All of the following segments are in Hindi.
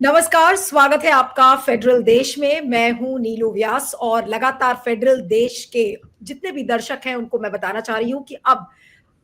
नमस्कार, स्वागत है आपका फेडरल देश में। मैं हूं नीलू व्यास और लगातार फेडरल देश के जितने भी दर्शक हैं उनको मैं बताना चाह रही हूं कि अब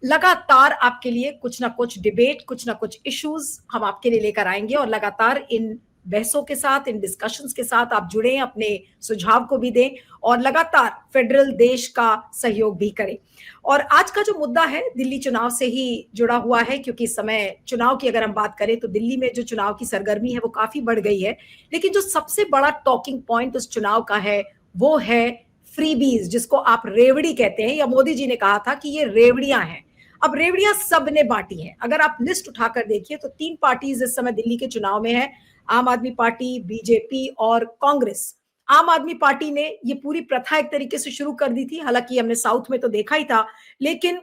लगातार आपके लिए कुछ ना कुछ डिबेट, कुछ ना कुछ इश्यूज हम आपके लिए लेकर आएंगे और लगातार इन बहसों के साथ, इन डिस्कशंस के साथ आप जुड़ें, अपने सुझाव को भी दें और लगातार फेडरल देश का सहयोग भी करें। और आज का जो मुद्दा है दिल्ली चुनाव से ही जुड़ा हुआ है, क्योंकि इस समय चुनाव की अगर हम बात करें तो दिल्ली में जो चुनाव की सरगर्मी है वो काफी बढ़ गई है। लेकिन जो सबसे बड़ा टॉकिंग पॉइंट उस चुनाव का है वो है फ्रीबीज, जिसको आप रेवड़ी कहते हैं, या मोदी जी ने कहा था कि ये रेवड़ियां हैं। अब रेवड़ियां सबने बांटी हैं। अगर आप लिस्ट उठाकर देखिए तो 3 पार्टीज इस समय दिल्ली के चुनाव में है, आम आदमी पार्टी, बीजेपी और कांग्रेस। आम आदमी पार्टी ने ये पूरी प्रथा एक तरीके से शुरू कर दी थी, हालांकि हमने साउथ में तो देखा ही था। लेकिन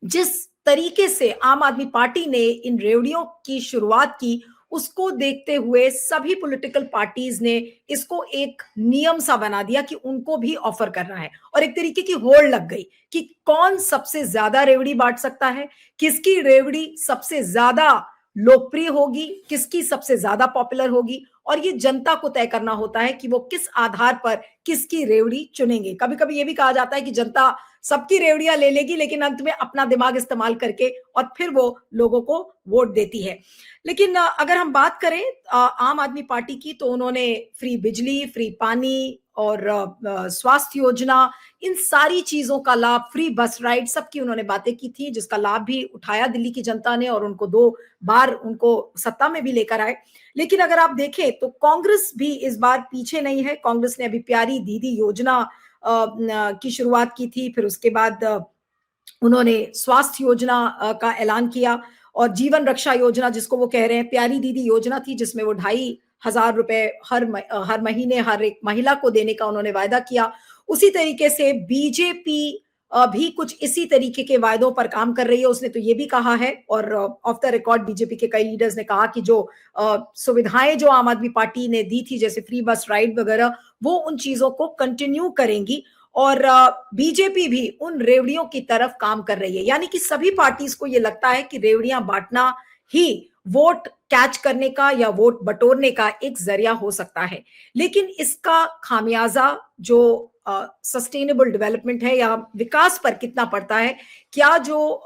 जिस तरीके से आम आदमी पार्टी ने इन रेवड़ियों की शुरुआत की, उसको देखते हुए सभी पॉलिटिकल पार्टीज ने इसको एक नियम सा बना दिया कि उनको भी ऑफर करना है, और एक तरीके की होड़ लग गई कि कौन सबसे ज्यादा रेवड़ी बांट सकता है, किसकी रेवड़ी सबसे ज्यादा लोकप्रिय होगी, किसकी सबसे ज्यादा पॉपुलर होगी। और ये जनता को तय करना होता है कि वो किस आधार पर किसकी रेवड़ी चुनेंगे। कभी कभी ये भी कहा जाता है कि जनता सबकी रेवड़ियां ले लेगी लेकिन अंत में अपना दिमाग इस्तेमाल करके और फिर वो लोगों को वोट देती है। लेकिन अगर हम बात करें आम आदमी पार्टी की, तो उन्होंने फ्री बिजली, फ्री पानी और स्वास्थ्य योजना, इन सारी चीजों का लाभ, फ्री बस राइड, सबकी उन्होंने बातें की थी, जिसका लाभ भी उठाया दिल्ली की जनता ने और उनको 2 बार उनको सत्ता में भी लेकर आए। लेकिन अगर आप देखें तो कांग्रेस भी इस बार पीछे नहीं है। कांग्रेस ने अभी प्यारी दीदी योजना की शुरुआत की थी, फिर उसके बाद उन्होंने स्वास्थ्य योजना का ऐलान किया, और जीवन रक्षा योजना जिसको वो कह रहे हैं प्यारी दीदी योजना थी, जिसमें वो 2,500 रुपए हर महीने हर एक महिला को देने का उन्होंने वायदा किया। उसी तरीके से बीजेपी भी कुछ इसी तरीके के वायदों पर काम कर रही है। उसने तो ये भी कहा है, और ऑफ द रिकॉर्ड बीजेपी के कई लीडर्स ने कहा कि जो सुविधाएं जो आम आदमी पार्टी ने दी थी, जैसे फ्री बस राइड वगैरह, वो उन चीजों को कंटिन्यू करेंगी। और बीजेपी भी उन रेवड़ियों की तरफ काम कर रही है। यानी कि सभी पार्टीज को यह लगता है कि रेवड़ियां बांटना ही वोट कैच करने का या वोट बटोरने का एक जरिया हो सकता है। लेकिन इसका खामियाजा जो सस्टेनेबल डेवलपमेंट है या विकास पर कितना पड़ता है, क्या जो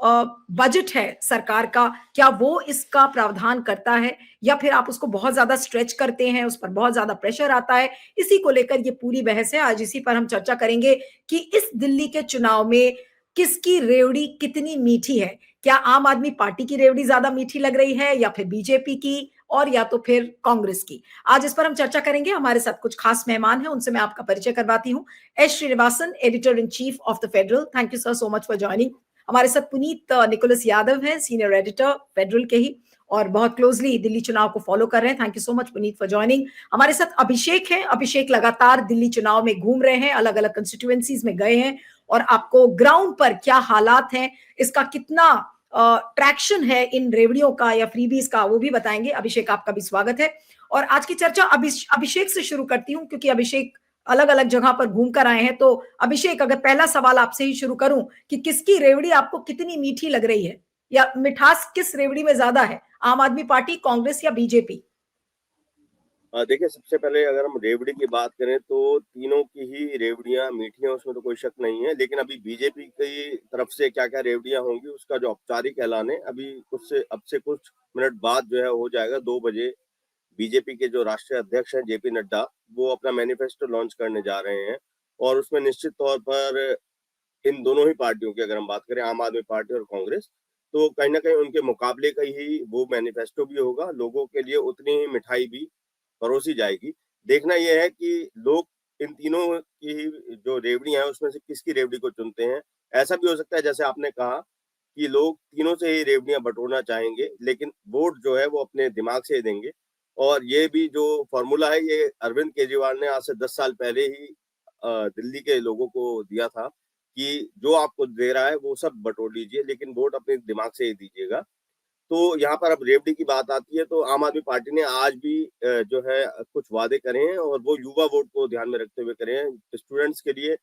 बजट है सरकार का, क्या वो इसका प्रावधान करता है, या फिर आप उसको बहुत ज्यादा स्ट्रेच करते हैं, उस पर बहुत ज्यादा प्रेशर आता है। इसी को लेकर ये पूरी बहस है। आज इसी पर हम चर्चा करेंगे कि इस दिल्ली के चुनाव में किसकी रेवड़ी कितनी मीठी है। क्या आम आदमी पार्टी की रेवड़ी ज्यादा मीठी लग रही है, या फिर बीजेपी की, और या तो फिर कांग्रेस की। आज इस पर हम चर्चा करेंगे। हमारे साथ कुछ खास मेहमान हैं, उनसे मैं आपका परिचय करवाती हूँ। S Srinivasan, editor in chief of the federal, thank you sir so much for joining. हमारे साथ पुनीत निकोलस यादव हैं, सीनियर एडिटर फेडरल के ही, और बहुत क्लोजली दिल्ली चुनाव को फॉलो कर रहे हैं। Thank you so much Puneet for joining. हमारे साथ अभिषेक हैं। अभिषेक लगातार दिल्ली चुनाव में घूम रहे हैं, अलग अलग कंस्टिट्यूएंसीज में गए हैं, और आपको ग्राउंड पर क्या हालात हैं, इसका कितना ट्रैक्शन है इन रेवड़ियों का या फ्रीबीज का, वो भी बताएंगे। अभिषेक, आपका भी स्वागत है। और आज की चर्चा अभिषेक से शुरू करती हूँ, क्योंकि अभिषेक अलग अलग जगह पर घूम कर आए हैं। तो अभिषेक, अगर पहला सवाल आपसे ही शुरू करूं कि किसकी रेवड़ी आपको कितनी मीठी लग रही है, या मिठास किस रेवड़ी में ज्यादा है, आम आदमी पार्टी, कांग्रेस या बीजेपी? देखिए, सबसे पहले अगर हम रेवड़ी की बात करें तो तीनों की ही रेवड़ियां मीठी हैं, उसमें तो कोई शक नहीं है। लेकिन अभी बीजेपी की तरफ से क्या क्या रेवड़ियां होंगी उसका जो औपचारिक ऐलान है अभी अब से कुछ मिनट बाद जो है हो जाएगा। 2 बजे बीजेपी के जो राष्ट्रीय अध्यक्ष हैं जेपी नड्डा, वो अपना मैनिफेस्टो लॉन्च करने जा रहे हैं। और उसमें निश्चित तौर पर इन दोनों ही पार्टियों की अगर हम बात करें, आम आदमी पार्टी और कांग्रेस, तो कहीं ना कहीं उनके मुकाबले का ही वो मैनिफेस्टो भी होगा। लोगों के लिए उतनी ही मिठाई भी परोसी जाएगी। देखना यह है कि लोग इन तीनों की ही जो रेवड़ी है उसमें से किसकी रेवड़ी को चुनते हैं। ऐसा भी हो सकता है जैसे आपने कहा कि लोग तीनों से ही रेवड़ियां बटोरना चाहेंगे, लेकिन वोट जो है वो अपने दिमाग से ही देंगे। और ये भी जो फॉर्मूला है ये अरविंद केजरीवाल ने आज से 10 साल पहले ही दिल्ली के लोगों को दिया था कि जो आपको दे रहा है वो सब बटोर लीजिए, लेकिन वोट अपने दिमाग से ही दीजिएगा। तो यहाँ पर अब रेवड़ी की बात आती है तो आम आदमी पार्टी ने आज भी जो है कुछ वादे करे हैं, और वो युवा वोट को ध्यान में रखते हुए करे हैं। स्टूडेंट्स के लिए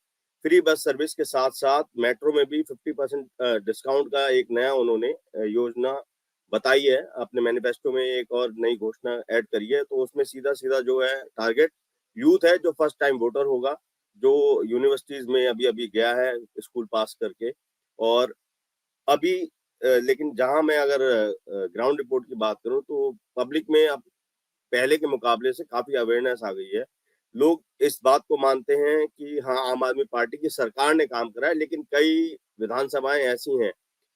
फ्री बस सर्विस के साथ साथ मेट्रो में भी 50% डिस्काउंट का एक नया उन्होंने योजना बताई है, अपने मैनिफेस्टो में एक और नई घोषणा ऐड करी है, तो उसमें सीधा सीधा जो है टारगेट यूथ है, जो फर्स्ट टाइम वोटर होगा, जो यूनिवर्सिटीज में अभी अभी गया है स्कूल पास करके। और अभी लेकिन जहां मैं अगर ग्राउंड रिपोर्ट की बात करूं तो पब्लिक में अब पहले के मुकाबले से काफी अवेयरनेस आ गई है। लोग इस बात को मानते हैं कि हाँ, आम आदमी पार्टी की सरकार ने काम करा है, लेकिन कई विधानसभाएं ऐसी हैं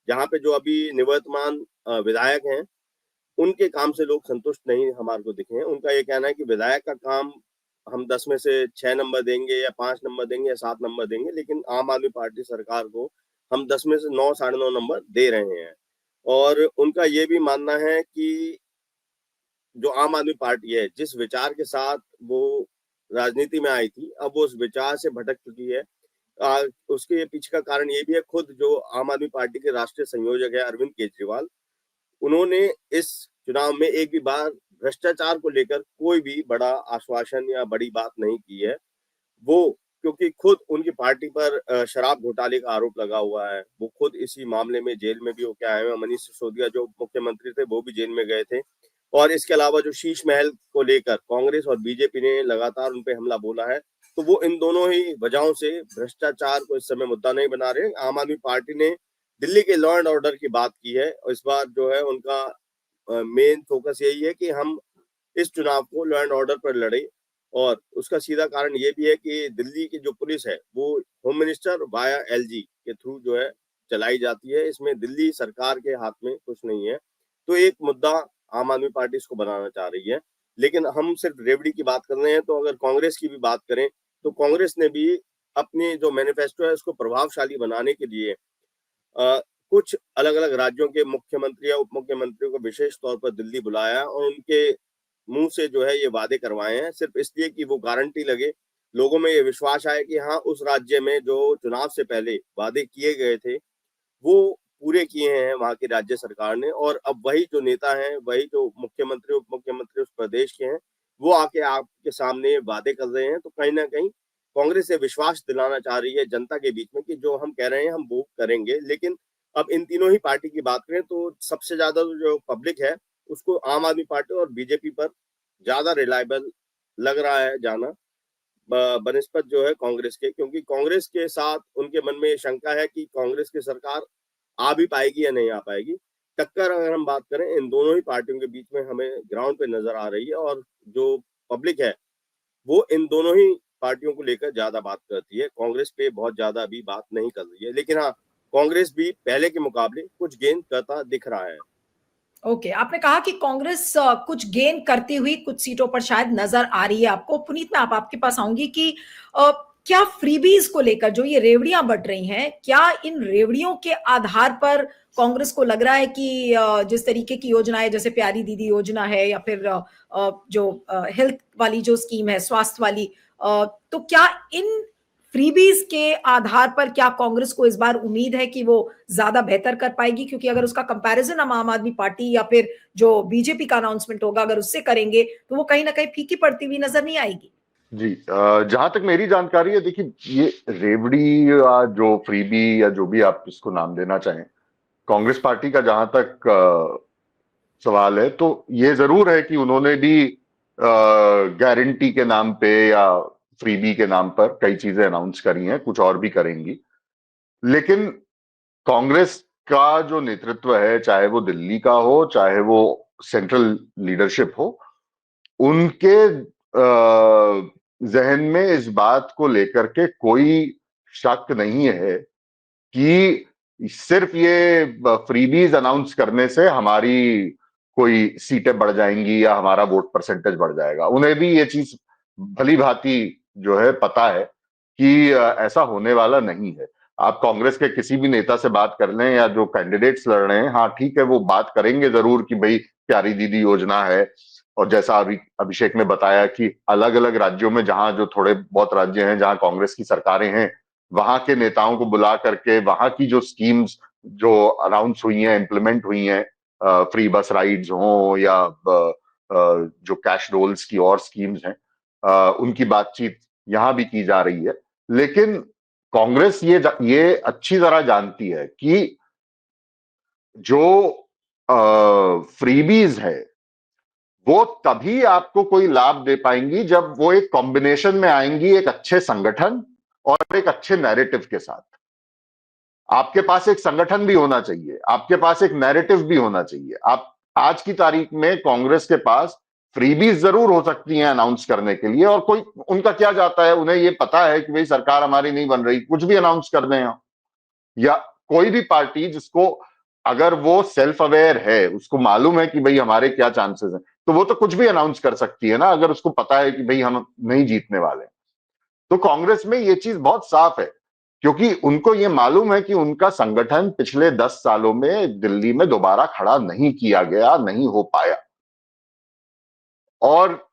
जहां पे जो अभी निवर्तमान विधायक हैं, उनके काम से लोग संतुष्ट नहीं हमारे को दिखे हैं। उनका ये कहना है कि विधायक का काम हम 10 में से 6 नंबर देंगे या 5 नंबर देंगे या 7 नंबर देंगे, लेकिन आम आदमी पार्टी सरकार को हम 10 में से 9 साढ़े 9 नंबर दे रहे हैं। और उनका ये भी मानना है कि जो आम आदमी पार्टी है, जिस विचार के साथ वो राजनीति में आई थी, अब वो उस विचार से भटक चुकी है। उसके पीछे का कारण ये भी है, खुद जो आम आदमी पार्टी के राष्ट्रीय संयोजक है अरविंद केजरीवाल, उन्होंने इस चुनाव में एक भी बार भ्रष्टाचार को लेकर कोई भी बड़ा आश्वासन या बड़ी बात नहीं की है। वो क्योंकि खुद उनकी पार्टी पर शराब घोटाले का आरोप लगा हुआ है, वो खुद इसी मामले में जेल में भी होके आए हैं। मनीष सिसोदिया जो मुख्यमंत्री थे वो भी जेल में गए थे। और इसके अलावा जो शीश महल को लेकर कांग्रेस और बीजेपी ने लगातार उन पे हमला बोला है, तो वो इन दोनों ही वजहों से भ्रष्टाचार को इस समय मुद्दा नहीं बना रहे। आम आदमी पार्टी ने दिल्ली के लॉ एंड ऑर्डर की बात की है, और इस बार जो है उनका मेन फोकस यही है कि हम इस चुनाव को लॉ एंड ऑर्डर पर लड़े। और उसका सीधा कारण ये भी है कि दिल्ली की जो पुलिस है वो होम मिनिस्टर वाया एलजी के थ्रू जो है चलाई जाती है। इसमें दिल्ली सरकार के हाथ में कुछ नहीं है। तो एक मुद्दा आम आदमी पार्टी इसको बनाना चाह रही है। लेकिन हम सिर्फ रेवड़ी की बात कर रहे हैं, तो अगर कांग्रेस की भी बात करें तो कांग्रेस ने भी अपने जो मैनिफेस्टो है उसको प्रभावशाली बनाने के लिए कुछ अलग अलग राज्यों के मुख्यमंत्री या उप मुख्यमंत्रियों को विशेष तौर पर दिल्ली बुलाया और उनके मुंह से जो है ये वादे करवाए हैं, सिर्फ इसलिए कि वो गारंटी लगे, लोगों में ये विश्वास आए कि हाँ, उस राज्य में जो चुनाव से पहले वादे किए गए थे वो पूरे किए हैं वहां की राज्य सरकार ने। और अब वही जो नेता हैं, वही जो मुख्यमंत्री उप मुख्यमंत्री उस प्रदेश के हैं, वो आके आपके सामने वादे कर रहे हैं। तो कहीं ना कहीं कांग्रेस से विश्वास दिलाना चाह रही है जनता के बीच में कि जो हम कह रहे हैं हम वो करेंगे। लेकिन अब इन तीनों ही पार्टी की बात करें तो सबसे ज्यादा जो पब्लिक है उसको आम आदमी पार्टी और बीजेपी पर ज्यादा रिलायबल लग रहा है जाना बनिस्पत जो है कांग्रेस के। क्योंकि कांग्रेस के साथ उनके मन में ये शंका है कि कांग्रेस की सरकार आ भी पाएगी या नहीं आ पाएगी। टक्कर अगर हम बात करें इन दोनों ही पार्टियों के बीच में हमें ग्राउंड पे नजर आ रही है। और जो पब्लिक है वो इन दोनों ही पार्टियों को लेकर ज्यादा बात करती है, कांग्रेस पे बहुत ज्यादा अभी बात नहीं कर रही है। लेकिन हाँ, कांग्रेस भी पहले के मुकाबले कुछ गेन करता दिख रहा है। ओके, आपने कहा कि कांग्रेस कुछ गेन करती हुई कुछ सीटों पर शायद नजर आ रही है आपको। पुनीत, मैं आपके पास आऊंगी कि क्या फ्रीबीज को लेकर जो ये रेवड़ियां बट रही हैं, क्या इन रेवड़ियों के आधार पर कांग्रेस को लग रहा है कि जिस तरीके की योजनाएं जैसे प्यारी दीदी योजना है या फिर जो हेल्थ वाली जो स्कीम है, स्वास्थ्य वाली, तो क्या इन फ्रीबीज के आधार पर क्या कांग्रेस को इस बार उम्मीद है कि वो ज्यादा बेहतर कर पाएगी? क्योंकि अगर उसका कंपैरिजन हम आम आदमी पार्टी या फिर जो बीजेपी का अनाउंसमेंट होगा अगर उससे करेंगे तो वो कहीं ना कहीं फीकी पड़ती हुई नजर नहीं आएगी। जी, जहां तक मेरी जानकारी है, देखिए, ये रेवड़ी या जो फ्रीबी या जो भी आप इसको नाम देना चाहें, कांग्रेस पार्टी का जहां तक सवाल है, तो ये जरूर है कि उन्होंने भी गारंटी के नाम पे या फ्रीबी के नाम पर कई चीजें अनाउंस करी हैं, कुछ और भी करेंगी। लेकिन कांग्रेस का जो नेतृत्व है, चाहे वो दिल्ली का हो चाहे वो सेंट्रल लीडरशिप हो, उनके जहन में इस बात को लेकर के कोई शक नहीं है कि सिर्फ ये फ्रीबीज अनाउंस करने से हमारी कोई सीटें बढ़ जाएंगी या हमारा वोट परसेंटेज बढ़ जाएगा। उन्हें भी ये चीज भली भांति जो है पता है कि ऐसा होने वाला नहीं है। आप कांग्रेस के किसी भी नेता से बात कर लें या जो कैंडिडेट्स लड़ रहे हैं, हाँ ठीक है, वो बात करेंगे जरूर कि भाई प्यारी दीदी योजना है। और जैसा अभी अभिषेक ने बताया कि अलग अलग राज्यों में, जहां जो थोड़े बहुत राज्य हैं जहां कांग्रेस की सरकारें हैं, वहां के नेताओं को बुला करके वहां की जो स्कीम्स जो अनाउंस हुई हैं, इम्प्लीमेंट हुई हैं, फ्री बस राइड्स हो या जो कैश डोल्स की और स्कीम्स हैं, उनकी बातचीत यहां भी की जा रही है। लेकिन कांग्रेस ये अच्छी तरह जानती है कि जो फ्रीबीज है वो तभी आपको कोई लाभ दे पाएंगी जब वो एक कॉम्बिनेशन में आएंगी एक अच्छे संगठन और एक अच्छे नैरेटिव के साथ। आपके पास एक संगठन भी होना चाहिए, आपके पास एक नैरेटिव भी होना चाहिए। आप आज की तारीख में कांग्रेस के पास फ्रीबीज जरूर हो सकती हैं अनाउंस करने के लिए, और कोई उनका क्या जाता है, उन्हें ये पता है कि भाई सरकार हमारी नहीं बन रही, कुछ भी अनाउंस कर दें। या कोई भी पार्टी जिसको, अगर वो सेल्फ अवेयर है, उसको मालूम है कि भाई हमारे क्या चांसेस हैं, तो वो तो कुछ भी अनाउंस कर सकती है ना, अगर उसको पता है कि भाई हम नहीं जीतने वाले। तो कांग्रेस में ये चीज बहुत साफ है, क्योंकि उनको ये मालूम है कि उनका संगठन पिछले 10 सालों में दिल्ली में दोबारा खड़ा नहीं किया गया, नहीं हो पाया, और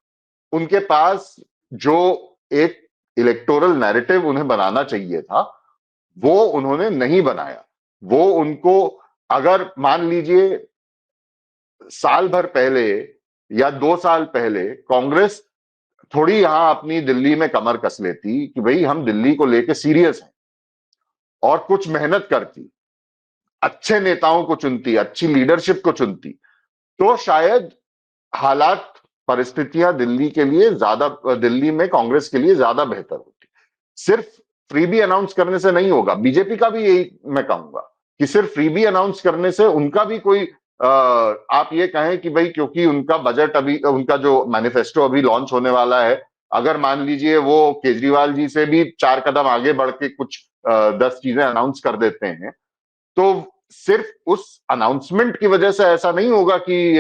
उनके पास जो एक इलेक्टोरल नैरेटिव उन्हें बनाना चाहिए था वो उन्होंने नहीं बनाया। वो उनको, अगर मान लीजिए साल भर पहले या 2 साल पहले कांग्रेस थोड़ी यहां अपनी दिल्ली में कमर कस लेती कि भाई हम दिल्ली को लेके सीरियस हैं, और कुछ मेहनत करती, अच्छे नेताओं को चुनती, अच्छी लीडरशिप को चुनती, तो शायद हालात, परिस्थितियां दिल्ली के लिए ज्यादा, दिल्ली में कांग्रेस के लिए ज्यादा बेहतर होती। सिर्फ फ्रीबी अनाउंस करने से नहीं होगा। बीजेपी का भी यही मैं कहूंगा कि सिर्फ फ्रीबी अनाउंस करने से उनका भी कोई, आप ये कहें कि भाई क्योंकि उनका बजट अभी, उनका जो मैनिफेस्टो अभी लॉन्च होने वाला है, अगर मान लीजिए वो केजरीवाल जी से भी 4 कदम आगे बढ़ के कुछ 10 चीजें अनाउंस कर देते हैं, तो सिर्फ उस अनाउंसमेंट की वजह से ऐसा नहीं होगा कि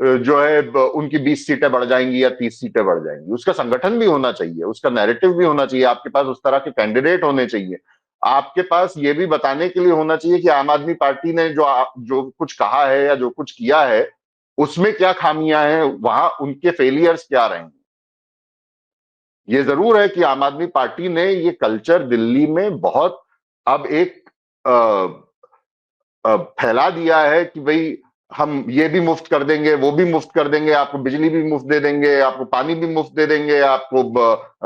जो है उनकी 20 सीटें बढ़ जाएंगी या 30 सीटें बढ़ जाएंगी। उसका संगठन भी होना चाहिए, उसका नैरेटिव भी होना चाहिए, आपके पास उस तरह के कैंडिडेट होने चाहिए, आपके पास ये भी बताने के लिए होना चाहिए कि आम आदमी पार्टी ने जो कुछ कहा है या जो कुछ किया है उसमें क्या खामियां हैं, वहां उनके फेलियर्स क्या रहे हैं। ये जरूर है कि आम आदमी पार्टी ने ये कल्चर दिल्ली में बहुत अब एक फैला दिया है कि भाई हम ये भी मुफ्त कर देंगे, वो भी मुफ्त कर देंगे, आपको बिजली भी मुफ्त दे देंगे, आपको पानी भी मुफ्त दे देंगे, आपको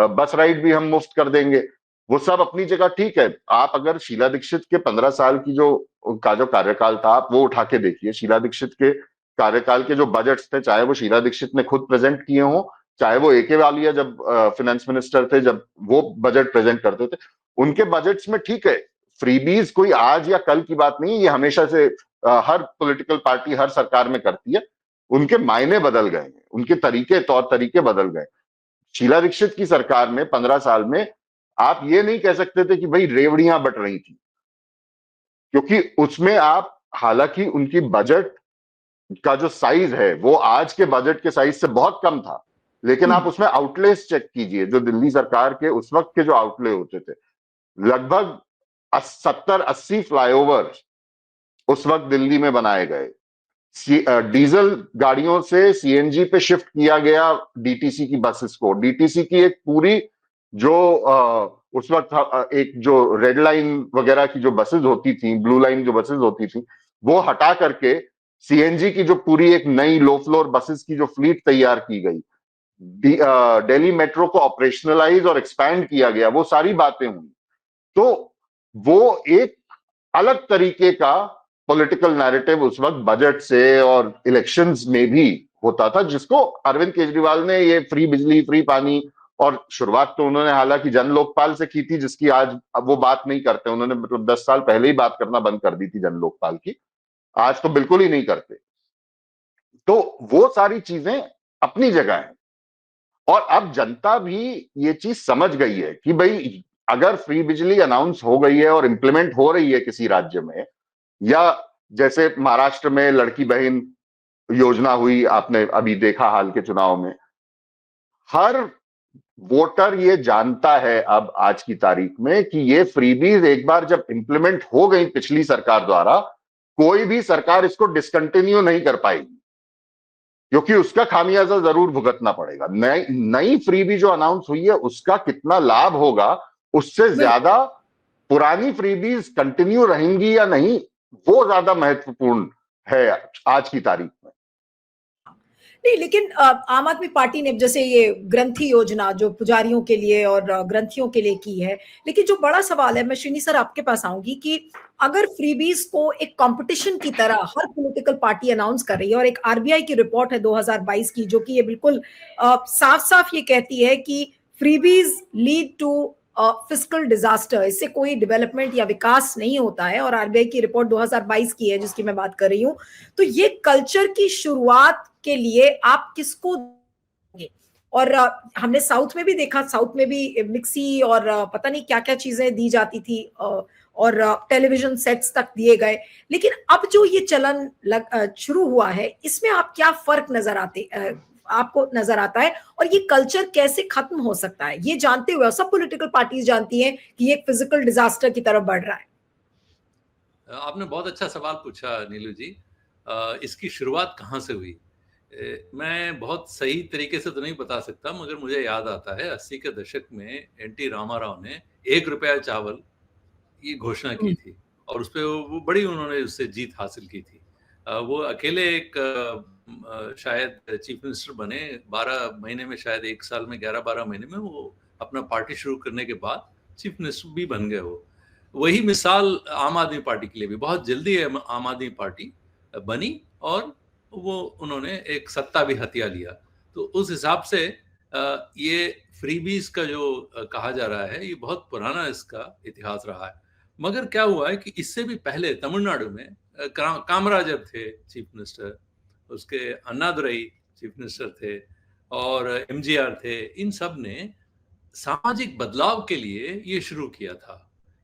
बस राइड भी हम मुफ्त कर देंगे। वो सब अपनी जगह ठीक है। आप अगर शीला दीक्षित के 15 साल की जो कार्यकाल था, आप वो उठा के देखिए। शीला दीक्षित के कार्यकाल के जो बजट्स थे, चाहे वो शीला दीक्षित ने खुद प्रेजेंट किए हों, चाहे वो एके वालिया जब फाइनेंस मिनिस्टर थे, जब वो बजट प्रेजेंट करते थे, उनके बजट्स में ठीक है, फ्रीबीज कोई आज या कल की बात नहीं, ये हमेशा से हर पॉलिटिकल पार्टी हर सरकार में करती है। उनके मायने बदल गए हैं, उनके तरीके, तौर तरीके बदल गए। शीला दीक्षित की सरकार में 15 साल में आप ये नहीं कह सकते थे कि भाई रेवड़ियां बट रही थी, क्योंकि उसमें आप, हालांकि उनकी बजट का जो साइज है वो आज के बजट के साइज से बहुत कम था, लेकिन आप उसमें आउटलेस चेक कीजिए, जो दिल्ली सरकार के उस वक्त के जो आउटले होते थे, लगभग 70-80 फ्लाईओवर उस वक्त दिल्ली में बनाए गए। डीजल गाड़ियों से सीएनजी पे शिफ्ट किया गया डीटीसी की बसेस को। डीटीसी की एक पूरी जो उस वक्त एक जो रेड लाइन वगैरह की जो बसेस होती थी, ब्लू लाइन जो बसेस होती थी, वो हटा करके सीएनजी की जो पूरी एक नई लो फ्लोर बसेस की जो फ्लीट तैयार की गई, दिल्ली मेट्रो को ऑपरेशनलाइज और एक्सपैंड किया गया, वो सारी बातें हुई। तो वो एक अलग तरीके का पॉलिटिकल नैरेटिव उस वक्त बजट से और इलेक्शंस में भी होता था, जिसको अरविंद केजरीवाल ने ये फ्री बिजली, फ्री पानी, और शुरुआत तो उन्होंने हालांकि जन लोकपाल से की थी, जिसकी आज अब वो बात नहीं करते। उन्होंने मतलब 10 साल पहले ही बात करना बंद कर दी थी जन लोकपाल की, आज तो बिल्कुल ही नहीं करते। तो वो सारी चीजें अपनी जगह है, और अब जनता भी ये चीज समझ गई है कि भाई अगर फ्री बिजली अनाउंस हो गई है और इंप्लीमेंट हो रही है किसी राज्य में, या जैसे महाराष्ट्र में लड़की बहन योजना हुई, आपने अभी देखा हाल के चुनाव में, हर वोटर ये जानता है अब आज की तारीख में कि ये फ्रीबीज एक बार जब इंप्लीमेंट हो गई पिछली सरकार द्वारा, कोई भी सरकार इसको डिसकंटिन्यू नहीं कर पाएगी, क्योंकि उसका खामियाजा जरूर भुगतना पड़ेगा। नई फ्रीबी जो अनाउंस हुई है उसका कितना लाभ होगा, उससे ज्यादा पुरानी फ्रीबीज कंटिन्यू रहेंगी या नहीं, वो ज्यादा महत्वपूर्ण है आज की तारीख में। नहीं, लेकिन आम आदमी पार्टी ने जैसे ये ग्रंथी योजना जो पुजारियों के लिए और ग्रंथियों के लिए की है, लेकिन जो बड़ा सवाल है, मैं श्रीनी सर आपके पास आऊंगी कि अगर फ्रीबीज को एक कंपटीशन की तरह हर पॉलिटिकल पार्टी अनाउंस कर रही है, और एक आरबीआई की रिपोर्ट है 2022 की जो कि ये बिल्कुल साफ साफ ये कहती है कि freebies lead to fiscal disaster, इससे कोई डेवलपमेंट या विकास नहीं होता है, और आरबीआई की रिपोर्ट 2022 की है जिसकी मैं बात कर रही हूं। तो ये कल्चर की शुरुआत के लिए आप किसको देंगे? और हमने साउथ में भी देखा, साउथ में भी मिक्सी और पता नहीं क्या क्या चीजें दी जाती थी, और टेलीविजन सेट्स तक दिए गए, लेकिन अब जो ये चलन शुरू हुआ है, इसमें आप क्या फर्क आपको नजर आता है, और ये कल्चर कैसे खत्म हो सकता है, ये जानते हुए, सब पॉलिटिकल पार्टीज जानती हैं कि ये फिजिकल डिजास्टर की तरफ बढ़ रहा है? आपने बहुत अच्छा सवाल पूछा नीलू जी। इसकी शुरुआत कहाँ से हुई? मैं बहुत सही तरीके से तो नहीं बता सकता, मगर मुझे याद आता है 80 के दशक में एनटी रामाराव ने 1 रुपया चावल ये घोषणा की थी, और उस पर वो बड़ी उन्होंने उससे जीत हासिल की थी। वो अकेले एक शायद चीफ मिनिस्टर बने 12 महीने में, शायद 1 साल में 11-12 महीने में वो अपना पार्टी शुरू करने के बाद चीफ मिनिस्टर भी बन गए वो। वही मिसाल आम आदमी पार्टी के लिए भी, बहुत जल्दी आम आदमी पार्टी बनी और वो उन्होंने एक सत्ता भी हथिया लिया। तो उस हिसाब से ये फ्रीबीज का जो कहा जा रहा है, ये बहुत पुराना इसका इतिहास रहा है। मगर क्या हुआ है कि इससे भी पहले तमिलनाडु में कामराजर थे चीफ मिनिस्टर, उसके अन्नादुरई चीफ मिनिस्टर थे, और एमजीआर थे। इन सब ने सामाजिक बदलाव के लिए ये शुरू किया था।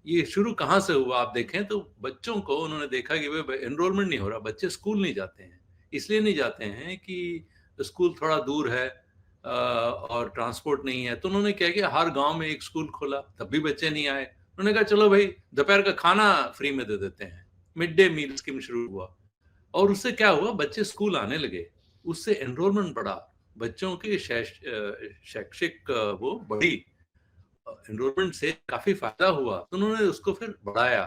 ये शुरू कहाँ से हुआ आप देखें तो बच्चों को उन्होंने देखा कि वे एनरोलमेंट नहीं हो रहा, बच्चे स्कूल नहीं जाते हैं। इसलिए नहीं जाते हैं कि स्कूल थोड़ा दूर है और ट्रांसपोर्ट नहीं है। तो उन्होंने क्या किया, हर गांव में एक स्कूल खोला, तब भी बच्चे नहीं आए। उन्होंने कहा चलो भाई दोपहर का खाना फ्री में दे देते हैं, मिड डे मील स्कीम शुरू हुआ, और उससे क्या हुआ, बच्चे स्कूल आने लगे, उससे एनरोलमेंट बढ़ा, बच्चों की शैक्षिक वो बढ़ी, एनरोलमेंट से काफी फायदा हुआ। तो उन्होंने उसको फिर बढ़ाया,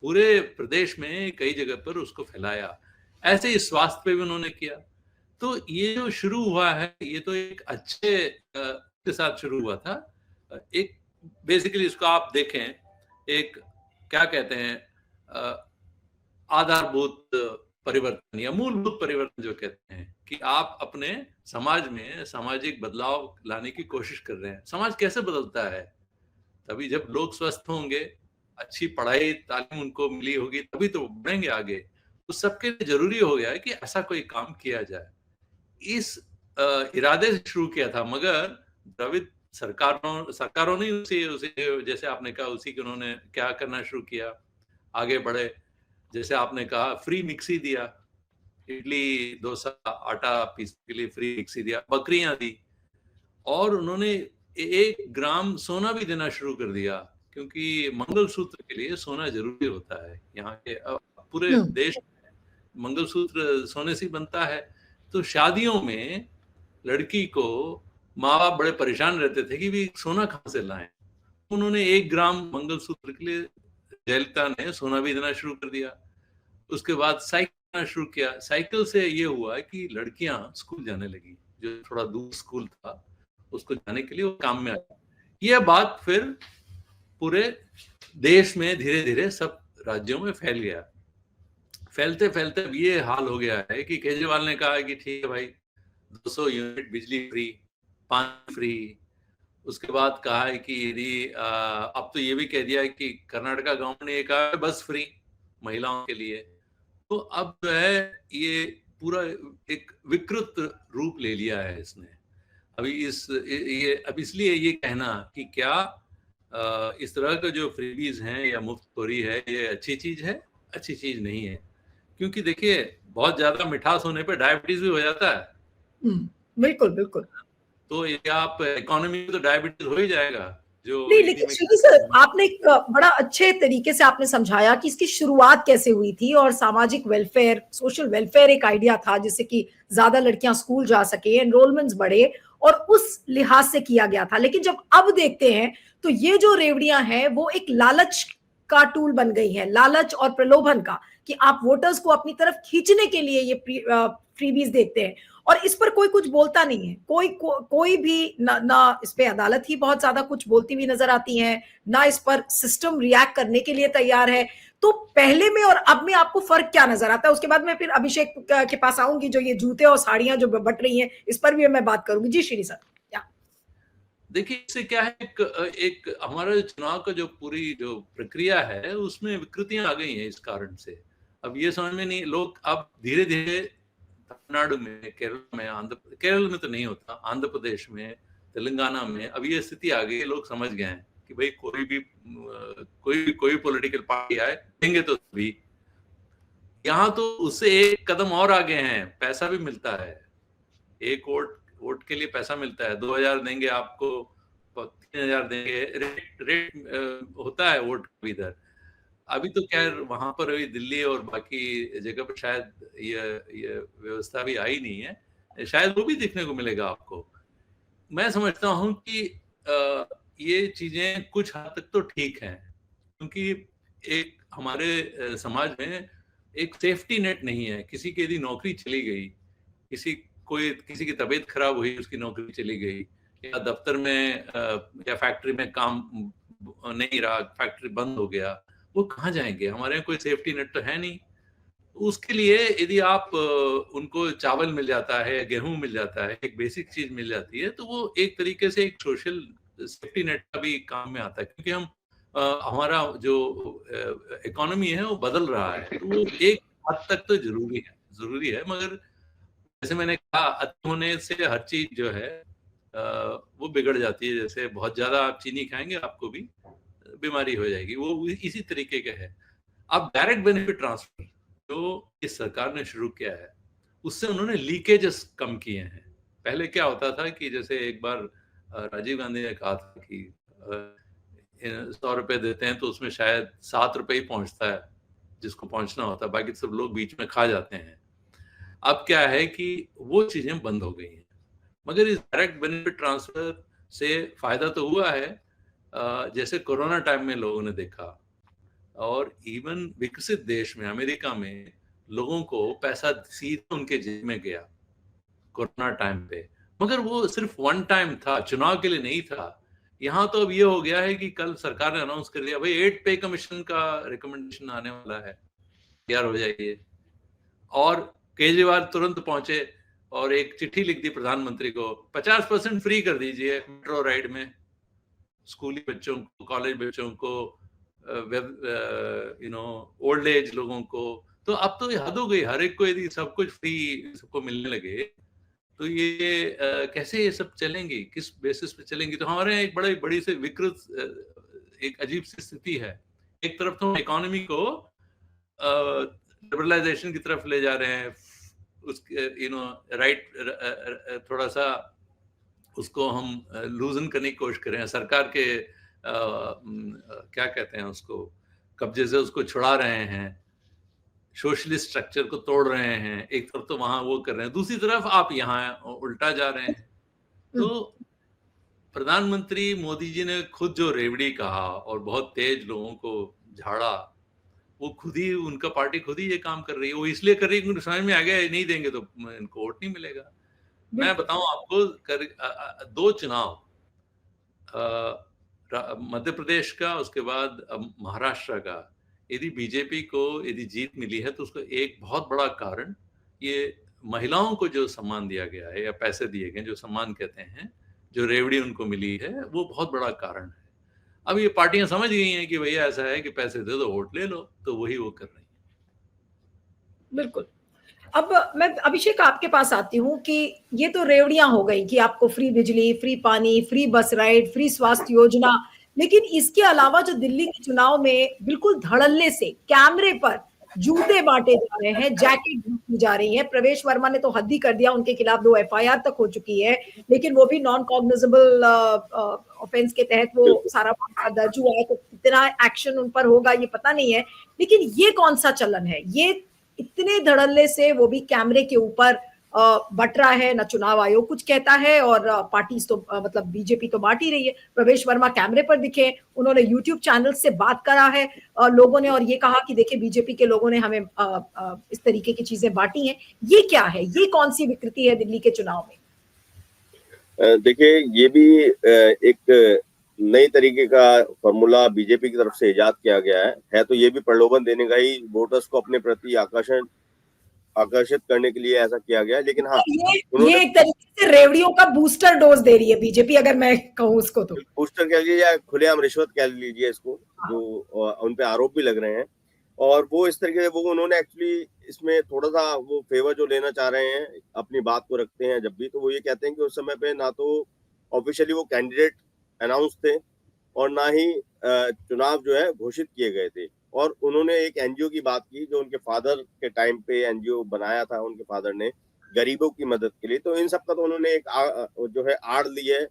पूरे प्रदेश में कई जगह पर उसको फैलाया। ऐसे ही स्वास्थ्य पे भी उन्होंने किया। तो ये जो शुरू हुआ है, ये तो एक अच्छे के साथ शुरू हुआ था। एक बेसिकली इसको आप देखें, एक क्या कहते हैं आधारभूत परिवर्तन या मूलभूत परिवर्तन जो कहते हैं, कि आप अपने समाज में सामाजिक बदलाव लाने की कोशिश कर रहे हैं। समाज कैसे बदलता है? तभी जब लोग स्वस्थ होंगे, अच्छी पढ़ाई तालीम उनको मिली होगी, तभी तो बढ़ेंगे आगे। तो सबके लिए जरूरी हो गया है कि ऐसा कोई काम किया जाए। इस इरादे से शुरू किया था, मगर द्रविड़ सरकारों ने उसे जैसे आपने कहा, उसी के उन्होंने क्या करना शुरू किया, आगे बढ़े। जैसे आपने कहा फ्री मिक्सी दिया, इडली डोसा आटा पीसने के लिए फ्री मिक्सी दिया, बकरियां दी, और उन्होंने 1 ग्राम सोना भी देना शुरू कर दिया, क्योंकि मंगलसूत्र के लिए सोना जरूरी होता है। यहाँ के पूरे देश में मंगलसूत्र सोने से बनता है। तो शादियों में लड़की को माँ बाप बड़े परेशान रहते थे कि भी सोना कहाँ से लाएं। उन्होंने 1 ग्राम मंगलसूत्र के लिए जयललिता ने सोना भी देना शुरू कर दिया। उसके बाद साइकिल शुरू किया। साइकिल से ये हुआ कि लड़कियां स्कूल जाने लगी, जो थोड़ा दूर स्कूल था उसको जाने के लिए वो काम में आया। यह बात फिर पूरे देश में धीरे धीरे सब राज्यों में फैल गया। फैलते फैलते अब ये हाल हो गया है कि केजरीवाल ने कहा कि ठीक है भाई 200 यूनिट बिजली फ्री, पानी फ्री। उसके बाद कहा है कि यदि अब तो ये भी कह दिया है कि कर्नाटका गवर्नमेंट ने कहा बस फ्री महिलाओं के लिए। तो अब जो है ये पूरा एक विकृत रूप ले लिया है इसने। अभी अब इसलिए ये कहना कि क्या इस तरह का जो फ्रीबीज हैं या मुफ्तखोरी है ये अच्छी चीज है, अच्छी चीज नहीं है। क्योंकि देखिए बहुत ज्यादा मिठास होने पे डायबिटीज भी हो जाता है। बिल्कुल बिल्कुल। तो ये आप इकोनॉमी में तो डायबिटीज हो ही जाएगा। जो नहीं, लेकिन श्रीनी सर आपने एक बड़ा अच्छे तरीके से आपने समझाया कि इसकी शुरुआत कैसे हुई थी, और सामाजिक वेलफेयर, सोशल वेलफेयर एक आइडिया था जिससे कि ज्यादा लड़कियां स्कूल जा सके, एनरोलमेंट्स बढ़े, और उस लिहाज से किया गया था। लेकिन जब अब देखते हैं तो ये जो रेवड़ियां हैं वो एक लालच का टूल बन गई है, लालच और प्रलोभन का, कि आप वोटर्स को अपनी तरफ खींचने के लिए ये फ्रीबीज देखते हैं। और इस पर कोई कुछ बोलता नहीं है, कोई भी ना इस पे अदालत ही बहुत ज्यादा कुछ बोलती हुई नजर आती है, ना इस पर सिस्टम रिएक्ट करने के लिए तैयार है। तो पहले में और अब में आपको फर्क क्या नजर आता है? उसके बाद मैं फिर अभिषेक के पास आऊंगी, जो ये जूते और साड़ियां जो बट रही हैं इस पर भी मैं बात करूंगी। जी श्री सर। देखिए, इससे क्या है, एक हमारा चुनाव का जो पूरी जो प्रक्रिया है उसमें विकृतियां आ गई हैं इस कारण से। अब ये समझ में नहीं, लोग अब धीरे धीरे तमिलनाडु में, केरल में तो नहीं होता, आंध्र प्रदेश में, तेलंगाना में अब ये स्थिति आ गई है। लोग समझ गए हैं कि भाई कोई पॉलिटिकल पार्टी आए देंगे तो सभी। यहाँ तो उससे एक कदम और आगे हैं, पैसा भी मिलता है। एक वोट के लिए पैसा मिलता है, 2000 देंगे आपको, 3000 देंगे, रेट होता है वोट इधर। अभी तो खैर वहां पर अभी दिल्ली और बाकी जगह पर शायद ये व्यवस्था भी आई नहीं है, शायद वो भी देखने को मिलेगा आपको। मैं समझता हूं कि ये चीजें कुछ हद तक तो ठीक हैं, क्योंकि एक हमारे समाज में एक सेफ्टी नेट नहीं है। किसी की यदि नौकरी चली गई, किसी की तबीयत खराब हुई, उसकी नौकरी चली गई, या दफ्तर में या फैक्ट्री में काम नहीं रहा, फैक्ट्री बंद हो गया, वो कहाँ जाएंगे? हमारे यहाँ कोई सेफ्टी नेट तो है नहीं। उसके लिए यदि आप उनको चावल मिल जाता है, गेहूं मिल जाता है, एक बेसिक चीज मिल जाती है, तो वो एक तरीके से एक सोशल सेफ्टी नेट का भी काम में आता है। क्योंकि हम हमारा जो इकोनॉमी है वो बदल रहा है, तो वो एक हद तक तो जरूरी है। मगर जैसे मैंने कहा, अति होने से हर चीज जो है वो बिगड़ जाती है। जैसे बहुत ज्यादा आप चीनी खाएंगे, आपको भी बीमारी हो जाएगी, वो इसी तरीके का है। अब डायरेक्ट बेनिफिट ट्रांसफर जो इस सरकार ने शुरू किया है, उससे उन्होंने लीकेजेस कम किए हैं। पहले क्या होता था कि जैसे एक बार राजीव गांधी ने कहा था कि 100 रुपए देते हैं तो उसमें शायद 7 रुपए ही पहुंचता है जिसको पहुंचना होता है, बाकी सब लोग बीच में खा जाते हैं। अब क्या है कि वो चीजें बंद हो गई हैं। मगर इस डायरेक्ट बेनिफिट ट्रांसफर से फायदा तो हुआ है, जैसे कोरोना टाइम में लोगों ने देखा, और इवन विकसित देश में, अमेरिका में, लोगों को पैसा सीधे उनके जेब में गया कोरोना टाइम पे। मगर वो सिर्फ वन टाइम था, चुनाव के लिए नहीं था। यहाँ तो अब ये हो गया है कि कल सरकार ने अनाउंस कर दिया, भाई 8 पे कमीशन का रिकमेंडेशन आने वाला है, तैयार हो जाइए। और केजरीवाल तुरंत पहुंचे और एक चिट्ठी लिख दी प्रधानमंत्री को, 50% फ्री कर दीजिए मेट्रो राइड में स्कूली बच्चों को, कॉलेज बच्चों को, ओल्ड एज लोगों को। तो अब तो हद हो गई, हर एक को यदि सब कुछ फ्री सबको मिलने लगे तो ये कैसे ये सब चलेंगी, किस बेसिस पे चलेंगी? तो हमारे यहाँ एक बड़ी से विकृत एक अजीब सी स्थिति है। एक तरफ तो इकोनॉमी को लिबरलाइजेशन की तरफ ले जा रहे हैं, उसके राइट थोड़ा सा उसको हम लूजन करने की कोशिश कर रहे हैं। सरकार के क्या कहते हैं उसको, कब्जे से उसको छुड़ा रहे हैं, सोशलिस्ट स्ट्रक्चर को तोड़ रहे हैं। एक तरफ तो वहां वो कर रहे हैं, दूसरी तरफ आप यहाँ उल्टा जा रहे हैं। तो प्रधानमंत्री मोदी जी ने खुद जो रेवड़ी कहा और बहुत तेज लोगों को झाड़ा, वो खुद ही, उनका पार्टी खुद ही ये काम कर रही है। वो इसलिए कर रही है क्योंकि समझ में आ गया नहीं देंगे तो इनको वोट नहीं मिलेगा। मैं बताऊं आपको, 2 चुनाव, मध्य प्रदेश का, उसके बाद महाराष्ट्र का, यदि बीजेपी को यदि जीत मिली है तो उसका एक बहुत बड़ा कारण ये महिलाओं को जो सम्मान दिया गया है या पैसे दिए गए, जो सम्मान कहते हैं, जो रेवड़ी उनको मिली है, वो बहुत बड़ा कारण है। अब ये पार्टियां समझ गई हैं कि भैया ऐसा है कि पैसे दे दो वोट ले लो, तो वही वो कर रही है। बिल्कुल। अब मैं अभिषेक आपके पास आती हूँ कि ये तो रेवड़ियां हो गई कि आपको फ्री बिजली, फ्री पानी, फ्री बस राइड, फ्री स्वास्थ्य योजना, लेकिन इसके अलावा जो दिल्ली के चुनाव में बिल्कुल धड़ल्ले से कैमरे पर जूते बांटे जा रहे हैं, जैकेट की जा रही है। प्रवेश वर्मा ने तो हद ही कर दिया, उनके खिलाफ 2 FIR तक हो चुकी है, लेकिन वो भी नॉन कॉग्निजेबल ऑफेंस के तहत वो सारा दर्ज हुआ है। तो कितना एक्शन उन पर होगा ये पता नहीं है, लेकिन ये कौन सा चलन है? ये इतने धड़ल्ले से, वो भी कैमरे के ऊपर, बट रहा है, ना चुनाव आयोग कुछ कहता है, और पार्टी तो मतलब बीजेपी तो बांट ही रही है। प्रवेश वर्मा कैमरे पर दिखे, उन्होंने यूट्यूब चैनल से बात करा है लोगों ने, और ये कहा कि देखिए बीजेपी के लोगों ने हमें इस तरीके की चीजें बांटी हैं। ये क्या है, ये कौन सी विकृति है दिल्ली के चुनाव में? देखिए, ये भी एक नई तरीके का फॉर्मूला बीजेपी की तरफ से इजाद किया गया है। तो ये भी प्रलोभन देने का ही, वोटर्स को अपने प्रति आकर्षित करने के लिए ऐसा किया गया है। लेकिन हाँ, ये एक तरीके से रेवड़ियों का बूस्टर डोज दे रही है बीजेपी, अगर मैं कहूँ उसको तो। बूस्टर कह लीजिए या खुलेआम रिश्वत कह लीजिए इसको, जो उन पे आरोप भी लग रहे हैं। और वो इस तरीके से उन्होंने एक्चुअली इसमें थोड़ा सा वो फेवर जो लेना चाह रहे हैं, अपनी बात को रखते हैं जब भी, तो वो ये कहते हैं कि उस समय पे ना तो ऑफिशियली वो कैंडिडेट अनाउंस थे और ना ही चुनाव जो है घोषित किए गए थे। और उन्होंने एक एनजीओ की बात की जो उनके फादर के टाइम पे एनजीओ बनाया था उनके फादर ने, गरीबों की मदद के लिए। तो इन सब का तो उन्होंने एक जो है आड़ ली है,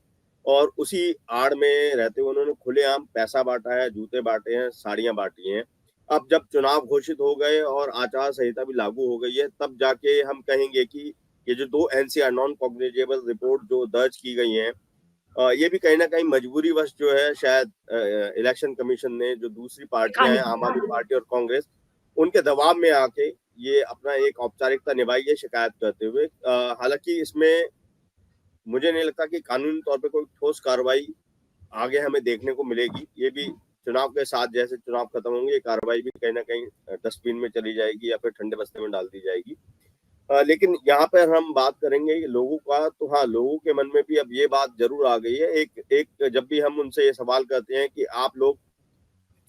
और उसी आड़ में रहते हुए उन्होंने खुलेआम पैसा बांटा है, जूते बांटे हैं, साड़ियां बांटी हैं। अब जब चुनाव घोषित हो गए और आचार संहिता भी लागू हो गई है, तब जाके हम कहेंगे कि ये जो 2 एनसीआर नॉन कॉग्निजेबल रिपोर्ट जो दर्ज की गई हैं, ये भी कहीं ना कहीं मजबूरीवश जो है शायद इलेक्शन कमीशन ने, जो दूसरी पार्टियां हैं आम आदमी पार्टी और कांग्रेस, उनके दबाव में आके ये अपना एक औपचारिकता निभाई है शिकायत करते हुए। हालांकि इसमें मुझे नहीं लगता कि कानूनी तौर पे कोई ठोस कार्रवाई आगे हमें देखने को मिलेगी। ये भी चुनाव के साथ, जैसे चुनाव खत्म होंगे, ये कार्रवाई भी कहीं ना कहीं डस्टबिन में चली जाएगी या फिर ठंडे बस्ते में डाल दी जाएगी। लेकिन यहाँ पर हम बात करेंगे लोगों का, तो हाँ, लोगों के मन में भी अब ये बात जरूर आ गई है। एक जब भी हम उनसे ये सवाल करते हैं कि आप लोग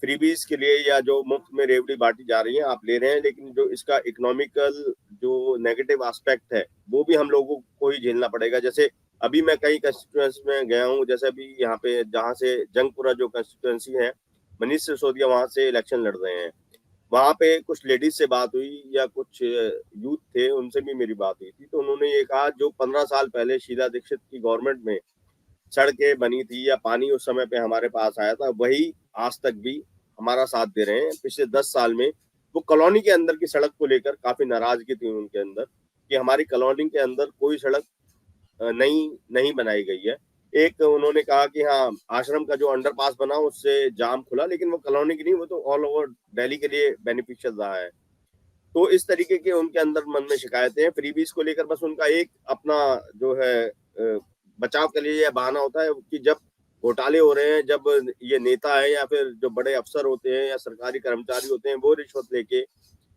फ्रीबीज के लिए या जो मुफ्त में रेवड़ी बांटी जा रही है आप ले रहे हैं, लेकिन जो इसका इकोनॉमिकल जो नेगेटिव एस्पेक्ट है वो भी हम लोगों को ही झेलना पड़ेगा। जैसे अभी मैं कई कंस्टिट्यूएंसी में गया हूँ, जैसे अभी यहाँ पे जहाँ से जंगपुरा जो कंस्टिट्यूएंसी है, मनीष सिसोदिया वहां से इलेक्शन लड़ रहे हैं। वहां पे कुछ लेडीज से बात हुई या कुछ यूथ थे, उनसे भी मेरी बात हुई थी। तो उन्होंने ये कहा, जो 15 साल पहले शीला दीक्षित की गवर्नमेंट में सड़कें बनी थी या पानी उस समय पे हमारे पास आया था, वही आज तक भी हमारा साथ दे रहे हैं। पिछले 10 साल में वो कॉलोनी के अंदर की सड़क को लेकर काफी नाराजगी थी उनके अंदर कि हमारी कॉलोनी के अंदर कोई सड़क नहीं बनाई गई है। एक उन्होंने कहा कि हाँ, आश्रम का जो अंडरपास बना उससे जाम खुला, लेकिन वो कॉलोनी की नहीं, वो तो ऑल ओवर दिल्ली के लिए बेनिफिशियल रहा है। तो इस तरीके के उनके अंदर मन में शिकायतें हैं। फ्रीबीज को लेकर बस उनका एक अपना जो है बचाव के लिए यह बहाना होता है कि जब घोटाले हो रहे हैं, जब ये नेता है या फिर जो बड़े अफसर होते हैं या सरकारी कर्मचारी होते हैं, वो रिश्वत लेके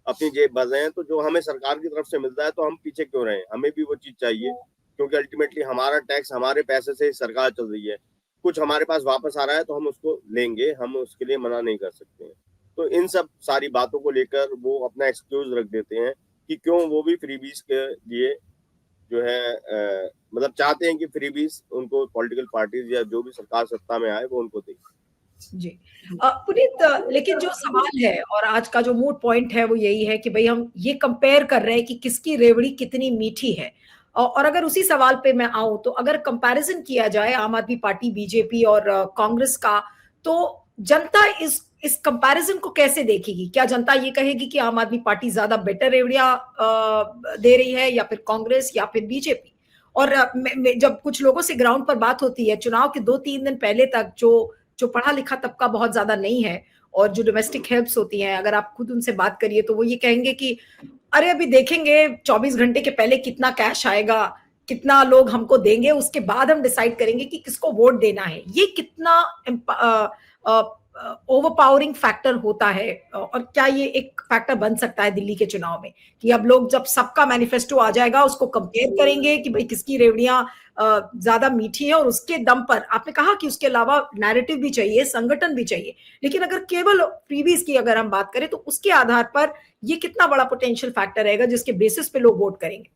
अपनी जेब भर रहे हैं, तो जो हमें सरकार की तरफ से मिलता है तो हम पीछे क्यों रहे? हमें भी वो चीज चाहिए, क्योंकि अल्टीमेटली हमारा टैक्स, हमारे पैसे से सरकार चल रही है। कुछ हमारे पास वापस आ रहा है तो हम उसको लेंगे, हम उसके लिए मना नहीं कर सकते हैं। तो इन सब सारी बातों को लेकर वो अपना एक्सक्यूज रख देते हैं कि क्यों वो भी फ्रीबीज के लिए जो है मतलब चाहते हैं कि फ्रीबीज उनको पॉलिटिकल पार्टीज या जो भी सरकार सत्ता में आए वो उनको दे। जी पुनीत, लेकिन जो सवाल है और आज का जो मूड पॉइंट है वो यही है कि भाई हम ये कंपेयर कर रहे हैं कि किसकी रेवड़ी कितनी मीठी है। और अगर उसी सवाल पे मैं आऊं तो अगर कंपैरिजन किया जाए आम आदमी पार्टी, बीजेपी और कांग्रेस का, तो जनता इस कंपैरिजन को कैसे देखेगी? क्या जनता ये कहेगी कि आम आदमी पार्टी ज्यादा बेटर रेवड़ियां दे रही है, या फिर कांग्रेस, या फिर बीजेपी? और जब कुछ लोगों से ग्राउंड पर बात होती है, चुनाव के 2-3 दिन पहले तक जो पढ़ा लिखा तबका बहुत ज्यादा नहीं है और जो डोमेस्टिक हेल्प्स होती हैं, अगर आप खुद उनसे बात करिए तो वो ये कहेंगे कि अरे अभी देखेंगे 24 घंटे के पहले कितना कैश आएगा, कितना लोग हमको देंगे, उसके बाद हम डिसाइड करेंगे कि किसको वोट देना है। ये कितना ओवरपावरिंग फैक्टर होता है, और क्या ये एक फैक्टर बन सकता है दिल्ली के चुनाव में कि अब लोग जब सबका मैनिफेस्टो आ जाएगा उसको कंपेयर करेंगे कि भाई किसकी रेवड़ियां ज्यादा मीठी है, और उसके दम पर आपने कहा कि उसके अलावा नैरेटिव भी चाहिए, संगठन भी चाहिए, लेकिन अगर केवल फ्रीबीज की अगर हम बात करें तो उसके आधार पर ये कितना बड़ा पोटेंशियल फैक्टर रहेगा जिसके बेसिस पे लोग वोट करेंगे?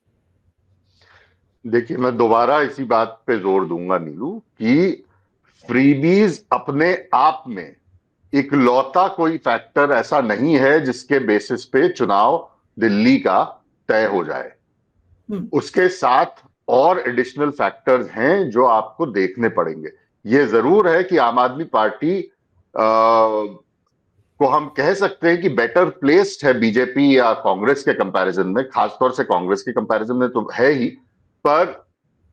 देखिए, मैं दोबारा इसी बात पे जोर दूंगा नीलू कि फ्रीबीज अपने आप में इकलौता कोई फैक्टर ऐसा नहीं है जिसके बेसिस पे चुनाव दिल्ली का तय हो जाए। उसके साथ और एडिशनल फैक्टर्स हैं जो आपको देखने पड़ेंगे। ये जरूर है कि आम आदमी पार्टी को हम कह सकते हैं कि बेटर प्लेस्ड है बीजेपी या कांग्रेस के कंपैरिजन में, खासतौर से कांग्रेस के कंपैरिजन में तो है ही, पर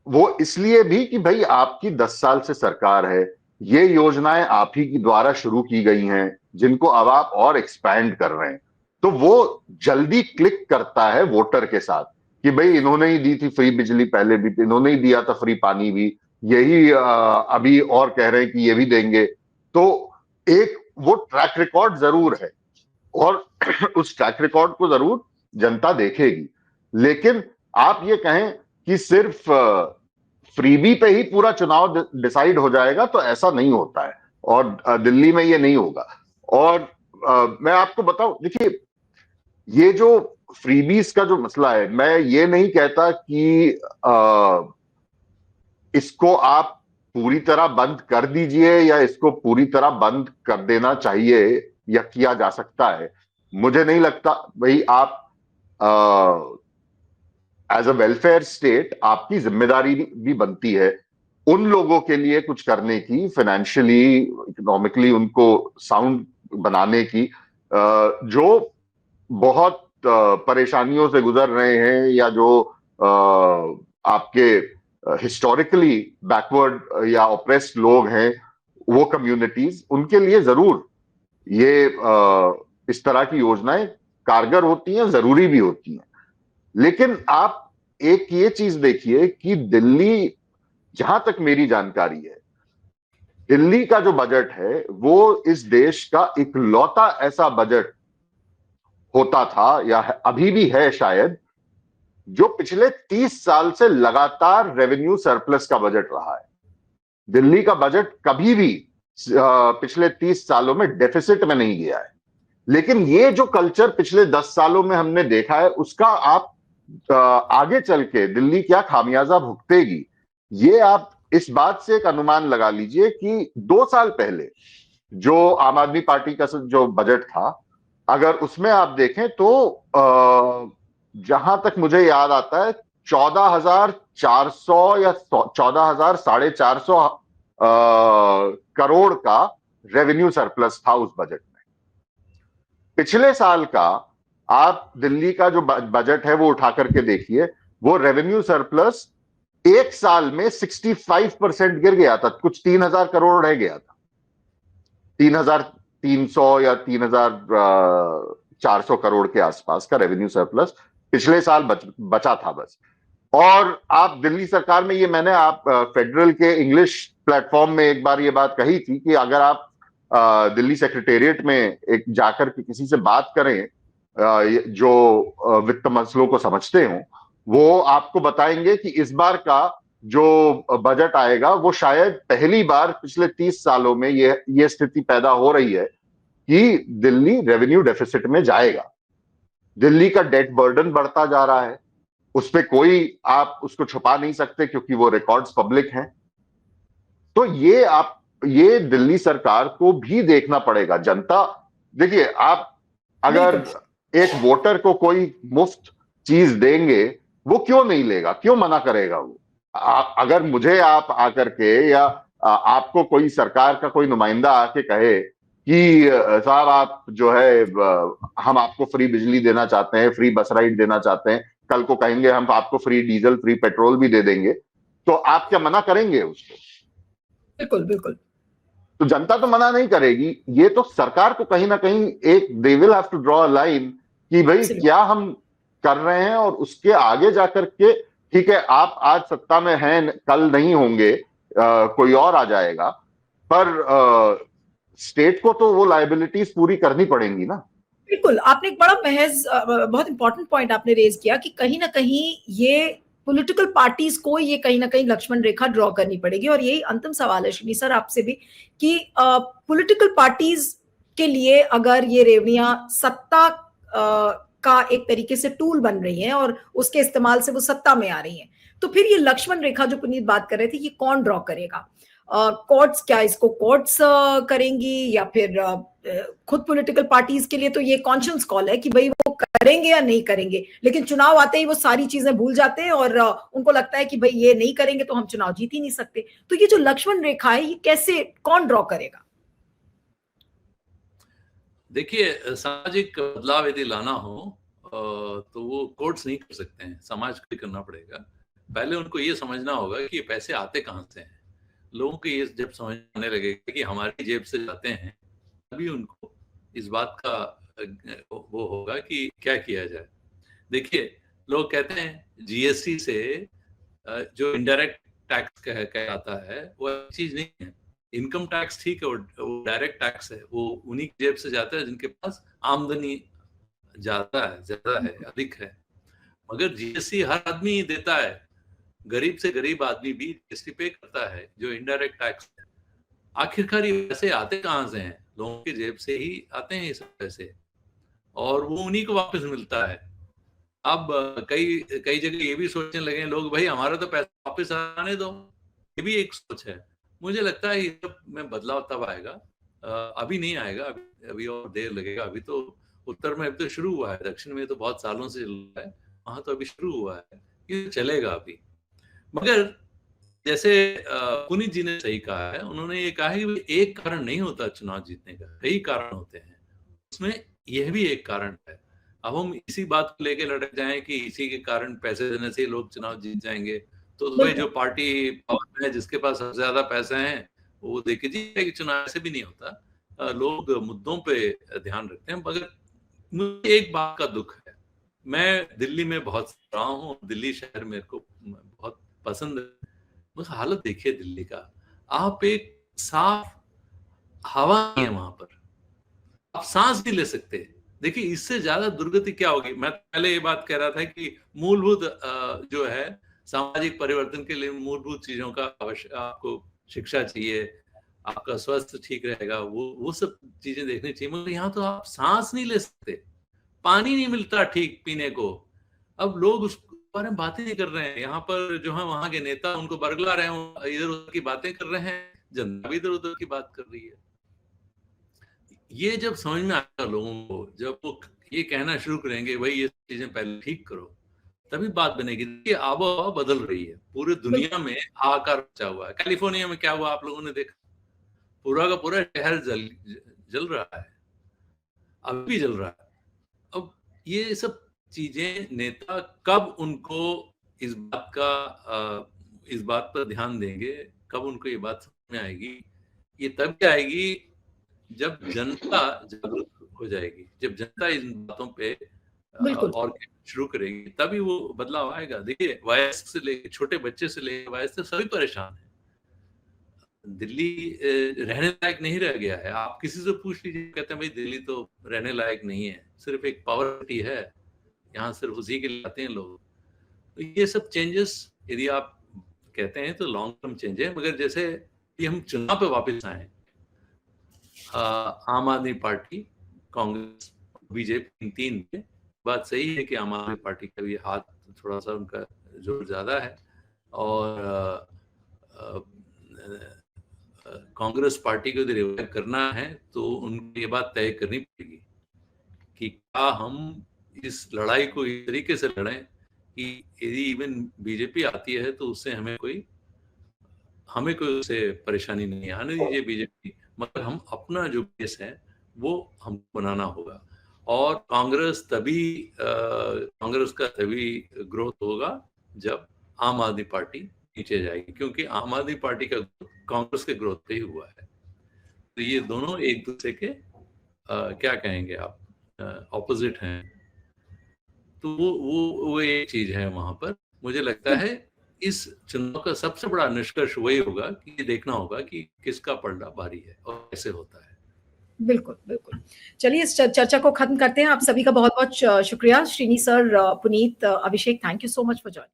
वो इसलिए भी कि भाई आपकी 10 साल से सरकार है, ये योजनाएं आप ही की द्वारा शुरू की गई हैं, जिनको अब आप और एक्सपैंड कर रहे हैं, तो वो जल्दी क्लिक करता है वोटर के साथ कि भाई इन्होंने ही दी थी फ्री बिजली, पहले भी इन्होंने ही दिया था फ्री पानी भी, यही अभी और कह रहे हैं कि ये भी देंगे। तो एक वो ट्रैक रिकॉर्ड जरूर है और उस ट्रैक रिकॉर्ड को जरूर जनता देखेगी। लेकिन आप ये कहें कि सिर्फ फ्रीबी पे ही पूरा चुनाव डिसाइड हो जाएगा तो ऐसा नहीं होता है, और दिल्ली में ये नहीं होगा। और मैं आपको बताऊं, देखिए ये जो फ्रीबीज का जो मसला है, मैं ये नहीं कहता कि इसको आप पूरी तरह बंद कर दीजिए या इसको पूरी तरह बंद कर देना चाहिए या किया जा सकता है। मुझे नहीं लगता। भाई आप एज अ वेलफेयर स्टेट आपकी जिम्मेदारी भी बनती है उन लोगों के लिए कुछ करने की, फाइनेंशियली इकोनॉमिकली उनको साउंड बनाने की, जो बहुत परेशानियों से गुजर रहे हैं या जो आपके हिस्टोरिकली बैकवर्ड या ऑप्रेस्ड लोग हैं, वो कम्युनिटीज, उनके लिए जरूर ये इस तरह की योजनाएं कारगर होती हैं, जरूरी भी होती हैं। लेकिन आप एक ये चीज देखिए कि दिल्ली, जहां तक मेरी जानकारी है, दिल्ली का जो बजट है वो इस देश का इकलौता ऐसा बजट होता था या अभी भी है शायद, जो पिछले 30 साल से लगातार रेवेन्यू सरप्लस का बजट रहा है। दिल्ली का बजट कभी भी पिछले 30 सालों में डेफिसिट में नहीं गया है। लेकिन ये जो कल्चर पिछले 10 सालों में हमने देखा है, उसका आप आगे चल के दिल्ली क्या खामियाजा भुगतेगी, ये आप इस बात से एक अनुमान लगा लीजिए कि 2 साल पहले जो आम आदमी पार्टी का जो बजट था, अगर उसमें आप देखें तो जहां तक मुझे याद आता है 14,400 या 14,450 करोड़ का रेवेन्यू सरप्लस था उस बजट में। पिछले साल का आप दिल्ली का जो बजट है वो उठा करके देखिए, वो रेवेन्यू सरप्लस एक साल में 65% गिर गया था, कुछ 3,000 करोड़ रह गया था, 3,300 या 3,400 करोड़ के आसपास का रेवेन्यू सरप्लस पिछले साल बचा था बस। और आप दिल्ली सरकार में, ये मैंने आप फेडरल के इंग्लिश प्लेटफॉर्म में एक बार ये बात कही थी कि अगर आप दिल्ली सेक्रेटेरिएट में एक जाकर के किसी से बात करें जो वित्त मसलों को समझते हो, वो आपको बताएंगे कि इस बार का जो बजट आएगा वो शायद पहली बार पिछले 30 सालों में ये स्थिति पैदा हो रही है कि दिल्ली रेवेन्यू डेफिसिट में जाएगा। दिल्ली का डेट बर्डन बढ़ता जा रहा है, उस पे कोई आप उसको छुपा नहीं सकते क्योंकि वो रिकॉर्ड्स पब्लिक हैं। तो ये दिल्ली सरकार को भी देखना पड़ेगा। जनता, देखिए आप अगर एक वोटर को कोई मुफ्त चीज देंगे, वो क्यों नहीं लेगा, क्यों मना करेगा वो? अगर मुझे आप आकर के या आपको कोई सरकार का कोई नुमाइंदा आके कहे कि साहब आप जो है हम आपको फ्री बिजली देना चाहते हैं, फ्री बस राइड देना चाहते हैं, कल को कहेंगे हम आपको फ्री डीजल फ्री पेट्रोल भी दे देंगे, तो आप क्या मना करेंगे उसको? बिल्कुल बिल्कुल। तो जनता तो मना नहीं करेगी। ये तो सरकार को कहीं ना कहीं एक they will have to draw a line कि भाई क्या हम कर रहे हैं, और उसके आगे जाकर के ठीक है आप आज सत्ता में हैं, कल नहीं होंगे, कोई और आ जाएगा, पर स्टेट को तो वो लायबिलिटीज पूरी करनी पड़ेंगी ना। बिल्कुल, आपने एक बड़ा महज बहुत इंपॉर्टेंट पॉइंट आपने रेज किया कि कहीं ना कहीं ये पॉलिटिकल पार्टीज को ये कहीं ना कहीं लक्ष्मण रेखा ड्रॉ करनी पड़ेगी। और यही अंतिम सवाल है श्री सर आपसे भी कि पॉलिटिकल पार्टीज के लिए अगर ये रेवड़ियां सत्ता का एक तरीके से टूल बन रही हैं और उसके इस्तेमाल से वो सत्ता में आ रही हैं, तो फिर ये लक्ष्मण रेखा जो पुनीत बात कर रहे थे, ये कौन ड्रॉ करेगा? कोर्ट्स, क्या इसको कोर्ट्स करेंगी या फिर खुद पॉलिटिकल पार्टीज के लिए तो ये कॉन्शियस कॉल है कि भाई वो करेंगे या नहीं करेंगे, लेकिन चुनाव आते ही वो सारी चीजें भूल जाते हैं और उनको लगता है कि भाई ये नहीं करेंगे तो हम चुनाव जीत ही नहीं सकते। तो ये जो लक्ष्मण रेखा है, ये कैसे, कौन ड्रॉ करेगा? देखिए, सामाजिक बदलाव यदि लाना हो तो वो कोर्ट्स नहीं कर सकते हैं, समाज को ही करना पड़ेगा। पहले उनको ये समझना होगा कि ये पैसे आते कहाँ से हैं। लोगों को ये जब समझ आने लगेगा कि हमारी जेब से जाते हैं, तभी उनको इस बात का वो होगा कि क्या किया जाए। देखिए, लोग कहते हैं जीएसटी से जो इनडायरेक्ट टैक्स कहलाता है, वो अच्छी चीज़ नहीं है। इनकम टैक्स ठीक है, वो डायरेक्ट टैक्स है, वो उन्हीं की जेब से जाता है जिनके पास आमदनी ज़्यादा है, अधिक है। मगर जीएसटी हर आदमी देता है, गरीब से गरीब आदमी भी जीएसटी पे करता है, जो इनडायरेक्ट टैक्स है। आखिरकार ये पैसे आते कहाँ से हैं? लोगों की जेब से ही आते हैं ये सब पैसे, और वो उन्हीं को वापस मिलता है। अब कई कई जगह ये भी सोचने लगे हैं लोग, भाई हमारा तो पैसा वापस आने दो, ये भी एक सोच है। मुझे लगता है ये सब में बदलाव तब आएगा, अभी नहीं आएगा, अभी और देर लगेगा। अभी तो उत्तर में अभी तो शुरू हुआ है, दक्षिण में तो बहुत सालों से चल रहा है, वहां तो अभी शुरू हुआ है, ये चलेगा अभी। मगर जैसे पुनीत जी ने सही कहा है, उन्होंने ये कहा है कि एक कारण नहीं होता चुनाव जीतने का, कई कारण होते हैं, उसमें यह भी एक कारण है। अब हम इसी बात को लेके लटक जाएं कि इसी के कारण पैसे देने से ही लोग चुनाव जीत जाएंगे, तो वही जो पार्टी पावर में है, जिसके पास सबसे ज्यादा पैसे हैं, वो देखे जीतेगी चुनाव। ऐसे भी नहीं होता, लोग मुद्दों पे ध्यान रखते हैं। मगर मुझे एक बात का दुख है, मैं दिल्ली में बहुत रहा हूँ, दिल्ली शहर मेरे को बहुत पसंद है। बस हालत देखिए दिल्ली का, आप एक साफ हवा नहीं है वहां पर, आप सांस नहीं ले सकते। देखिए, इससे ज्यादा दुर्गति क्या होगी। मैं पहले ये बात कह रहा था कि मूलभूत जो है सामाजिक परिवर्तन के लिए मूलभूत चीजों का आवश्यक, आपको शिक्षा चाहिए, आपका स्वास्थ्य ठीक रहेगा, वो सब चीजें देखनी चाहिए। मगर यहाँ तो आप सांस नहीं ले सकते, पानी नहीं मिलता ठीक पीने को। अब लोग उस बारे में बातें नहीं कर रहे हैं। यहाँ पर जो है वहां के नेता उनको बरगला रहे हैं, इधर उधर की बातें कर रहे हैं, जनता भी इधर उधर की बात कर रही है। ये जब समझ में आएगा लोगों को, जब वो ये कहना शुरू करेंगे भाई ये चीजें पहले ठीक करो, तभी बात बनेगी। ये आबोहवा बदल रही है, पूरे दुनिया में हाहाकार मचा हुआ है। कैलिफोर्निया में क्या हुआ आप लोगों ने देखा, पूरा का पूरा शहर जल रहा है, अभी भी जल रहा है। अब ये सब चीजें नेता कब उनको इस बात पर ध्यान देंगे, कब उनको ये बात समझ में आएगी? ये तभी आएगी जब जनता जागरूक हो जाएगी, जब जनता इन बातों पे और शुरू करेगी, तभी वो बदलाव आएगा। देखिए, वयस्क से लेके छोटे बच्चे से लेके वयस्क सभी परेशान है। दिल्ली रहने लायक नहीं रह गया है। आप किसी से पूछ लीजिए, कहते हैं भाई दिल्ली तो रहने लायक नहीं है, सिर्फ एक पावर्टी है, यहाँ सिर्फ उसी के लिए आते हैं लोग। तो ये सब चेंजेस यदि आप कहते हैं तो लॉन्ग टर्म चेंज है। मगर जैसे ये हम चुनाव पे वापस आए, आम आदमी पार्टी, कांग्रेस, बीजेपी, तीन पे बात सही है कि आम आदमी पार्टी का भी हाथ थोड़ा सा उनका जोर ज्यादा है, और कांग्रेस पार्टी को यदि रिवाइव करना है तो उनको ये बात तय करनी पड़ेगी कि क्या हम इस लड़ाई को इस तरीके से लड़ें कि यदि इवन बीजेपी आती है तो उससे हमें कोई उससे परेशानी नहीं आने दीजिए बीजेपी, मगर हम अपना जो बेस है वो हम बनाना होगा। और कांग्रेस का तभी ग्रोथ होगा जब आम आदमी पार्टी नीचे जाएगी, क्योंकि आम आदमी पार्टी का कांग्रेस के ग्रोथ पे ही हुआ है। तो ये दोनों एक दूसरे के क्या कहेंगे आप, ऑपोजिट हैं। तो वो एक चीज है वहां पर। मुझे लगता है इस चुनाव का सबसे बड़ा निष्कर्ष वही होगा कि ये देखना होगा कि किसका पलड़ा भारी है और कैसे होता है। बिल्कुल बिल्कुल। चलिए इस चर्चा को खत्म करते हैं। आप सभी का बहुत बहुत शुक्रिया, Srini sir, Puneet, Abhishek, thank you so much for joining.